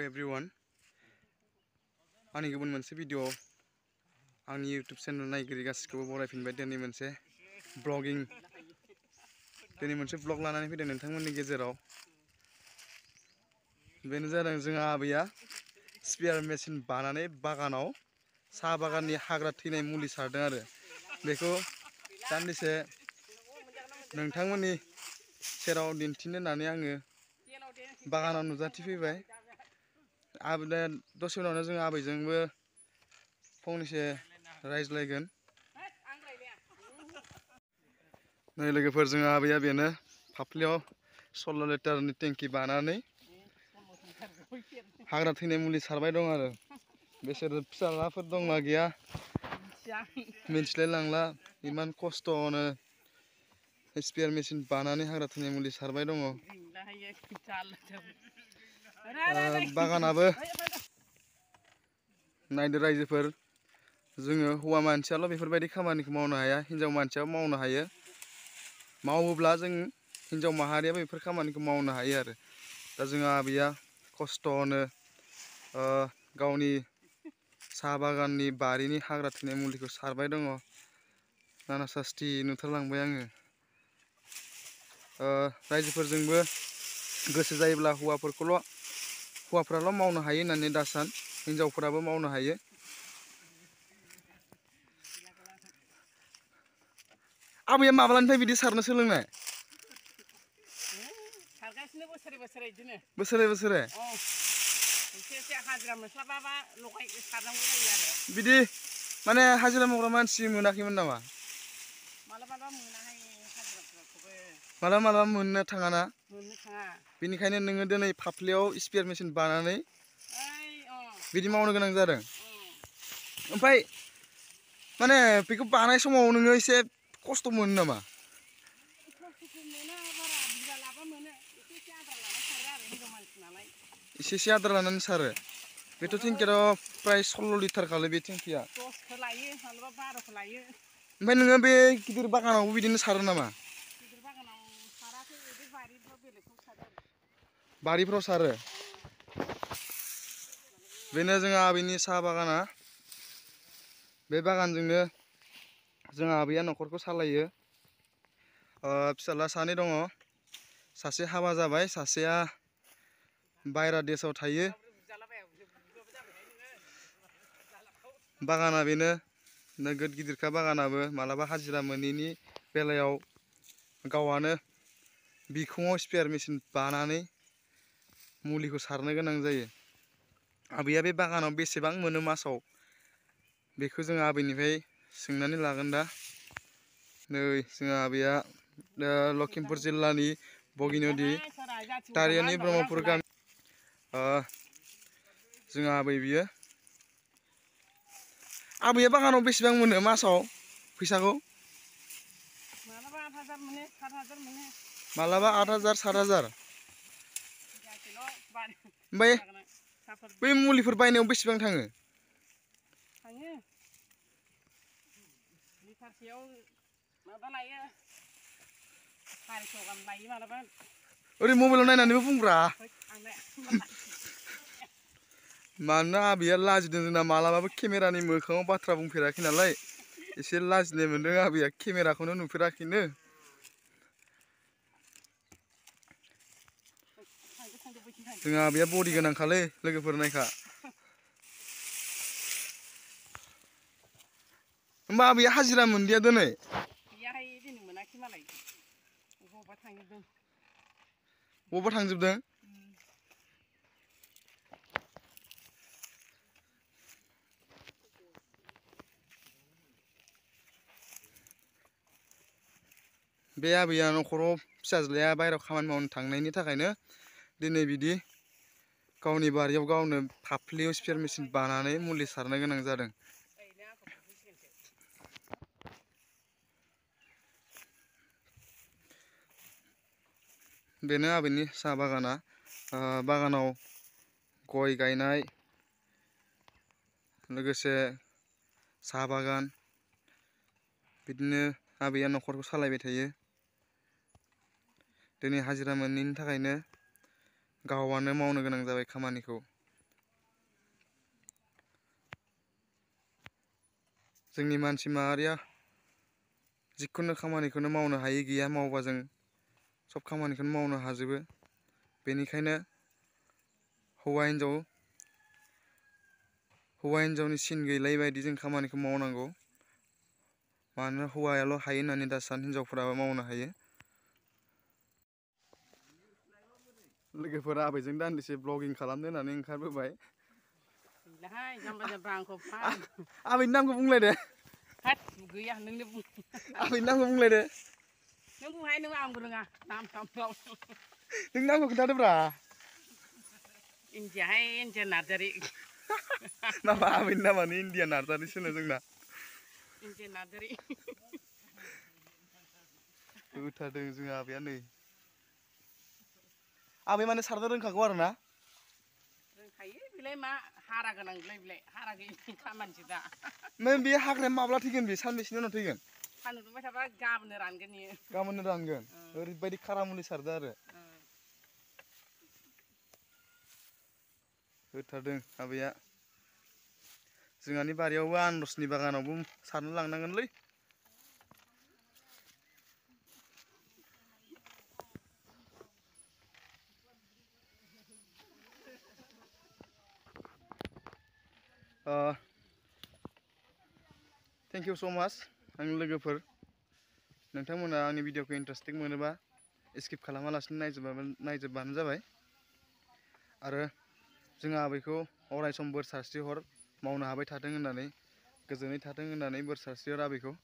everyone. आंनि गुबुन मोनसे भिडिअ आंनि YouTube चेनेल नायगिरि गासिखौबो बरायफिनबाय दिनै मोनसे ब्लगिं दिनै मोनसे ब्लग लानानै फैदों नोंथांमोननि गेजेराव बेनो जादों जोंहा आबैया स्पेयार मेसिन बानानै बागानाव साहा बागाननि हाग्रा थैनाय मुलि सारदों आरो बेखौ दान्दिसे नोंथांमोननि सेराव दिन्थिनो होननानै आङो बागानाव नुजाथिफैबाय दसे उनावनो जों आबैजोंबो फंनैसो रायज्लायगोन। नै लोगोफोर जोंहा आबैया बेनो फाफ्लियाव 16 लिटारनि टेंकि बानानै हाग्रा थैनाय मुलि सारबाय दं आरो बिसोर फिसालाफोर दंना गैया मिन्थिलाय लांला इमान खस्थ'नो स्पेयार मेसिन बानानै हाग्रा थैनाय मुलि सारबाय दङ। बागानाबो नायदो रायजोफोर जोङो हौवा मानसियाल' बेफोरबायदि खामानिखौ मावनो हाया हिन्जाव मानसियाबो मावनो हायो मावोब्ला जों हिन्जाव माहारियाबो बेफोर खामानिखौ मावनो हायो आरो दा जोंहा आबैया खस्थ'नो गावनि साहा बागाननि बारिनि हाग्रा थैनाय मुलिखौ सारबाय दङ। नाना सास्ति नुथारलांबाय आङो रायजोफोरजोंबो गोसो जायोब्ला हौवाफ्राल' मावनो हायो होननानै दासान हिन्जावफोराबो मावनो हायो। आबैया माब्लानिफ्राय बिदि सारनो सोलोंनाय? सारगासिनो बोसोरे बिदिनो बोसोरे एसे हाजिरा मोनस्लाबाबा सारनांगौ जायो आरो बिदि माने हाजिरा मावग्रा मानसि मोनाखैमोन नामा? मालाबा मोनाहाय हाजिराफोरखौबो मालाबा मोननो थाङाना मोननो थाङा बेनिखायनो नोङो दिनै फाफ्लियाव स्पेयार मेसिन बानानै बिदि मावनो गोनां जादों। ओमफ्राय माने बेखौ बानाय समाव नोङो एसे खस्थ' मोनो नामा? खस्थ'खौ मोना बारा बुरजा लाबा मोनो एसे आद्रा लाना सारो आरो हिनजाव मानसि नालाय एसे आद्रा लानानै सारो बेथ' टेंकियाथ' प्राय 16 लिटार खालै बे टेंकिया 10खौ लायो मालाबा 12खौ लायो। ओमफ्राय नोङो बे गिदिर बागानावबो बिदिनो सारो नामा? गिदिर बागानाव साराखै बे बारिफ्राव बेलेगफ्राव सारो आरो बारिफ्राव सारो बेनो जोंहा आबैनि साहा बागाना बे बागानजोंनो जोंहा आबैया न'खरखौ सालायो। फिसाला सानै दङ सासे हाबा जाबाय सासेया बायरा देशआव थायो। बागाना बेनो नोगोद गिदिरखा बागानाबो मालाबा हाजिरा मोनैनि बेलायाव गावआनो बिखुङाव स्पेयार मेसिन बानानै मुलिखौ सारनो गोनां जायो। आबैया बे बागानाव बेसेबां मोनो मासाव बेखौ जों आबैनिफ्राय सोंनानै लागोन दा। नै जोंहा आबैया लखिमपुर जिल्लानि बोगिनदि तारिoni ब्रह्मपुर गामि जोंहा आबै बियो आबैया बागानाव बेसेबां मोनो मासाव फैसाखौ? मालाबा 8,000 मोनो 7,000 मोनो मालाबा 8,000 7,000 ओमफ्राय बै मुलिफोर बायनायाव बेसेबां थाङो? थाङो लिटारसेयाव माबा लायो 400 गाहाम लायो मालाबा ओरै मबाइलाव नायनानैबो बुंब्रा मानोना आबैया लाजिदों जोंना मालाबाबो केमेरानि मोखाङाव बाथ्रा बुंफेराखै नालाय एसे लाजिनाय मोनदों आबैया केमेराखौनो नुफेराखैनो। जोंहा आबैया बडि गोनांखालै लोगोफोर नायखा। होमबा आबैया हाजिरा मोनदिया दिनै? गैयाहाय दिनै मोनाखै मालाय बबेबा थांजोबदों। बबेबा थांजोबदों? बे आबैया न'खराव फिसाज्लाया बायहेरायाव खामानि मावनो थांनायनि थाखायनो दिनै बिदि गावनि बारियाव गावनो फाफ्लियाव स्पेयार मेसिन बानानै मुलि सारनो गोनां जादों। बेनो आबैनि साहा बागाना बागानाव गय गायनाय लोगोसे साहा बागान बिदिनो आबैया न'खरखौ सालायबाय थायो। दिनै हाजिरा मोनैनि थाखायनो गावआनो मावनो गोनां जाबाय खामानिखौ। जोंनि मानसि माहारिया जिखुनु खामानिखौनो मावनो हायै गैया, मावबा जों सब खामानिखौनो मावनो हाजोबो। बेनिखायनो हौवा हिन्जावनि सिन गैलायै बायदि जों खामानिखौ मावनांगौ। मानोना हौवायाल' हायो होननानै दा सान हिन्जावफोराबो मावनो हायो। लोगोफोरा आबैजों दान्दिसे ब्लगिं खालामनो होननानै ओंखारबोबाय। गैलाहाय जाम्बा जाम्बा आंखौ फान। आबैनि नामखौ बुंलायदो। हाथ गैया नोंनो बुं। आबैनि नामखौ बुंलायदो। नों बुंहाय, नों आंबो रोङा नाम सामखौ। नोंनि नामखौ खोन्थादोब्रा। इन्दियाहाय, इन्दिया नार्जारि। नामा आबैनि नामानो इन्दिया नार्जारिसोनो जोंना। इन्दिया नार्जारि। होथारदों जोंहा आबैया नै। आबै माने सारनो रोंखागौ आरो ना? रोंखायो, बेलाय मा हारा गोनां बेलाय हारा गैयिनि खामानिसो दा। नों बे हाग्राया माब्ला थैगोन, बे सानबेसेनि उनाव थैगोन? सान्दुं दुंबाय थाबा गाबोननो रानगोन इयो। गाबोननो रानगोन। ओरैबायदि खारा मुलि सारदो आरो। होथारदों आबैया। जोंहानि बारियावबो आनारसनि बागानावबो सारनो लांनांगोनलै। थेंक इउ स' माच आंनि लोगोफोर। नोंथांमोना आंनि भिडिअखौ इन्टारेस्टिं मोनोबा स्किप खालामालासिनो नायजोबबानो जाबाय। आरो जोंहा आबैखौ अराय सम बोर सारस्रि हर, मावनो हाबाय थाथों होननानै, गोजोनै थाथों होननानै बोर सारस्रि हर आबैखौ।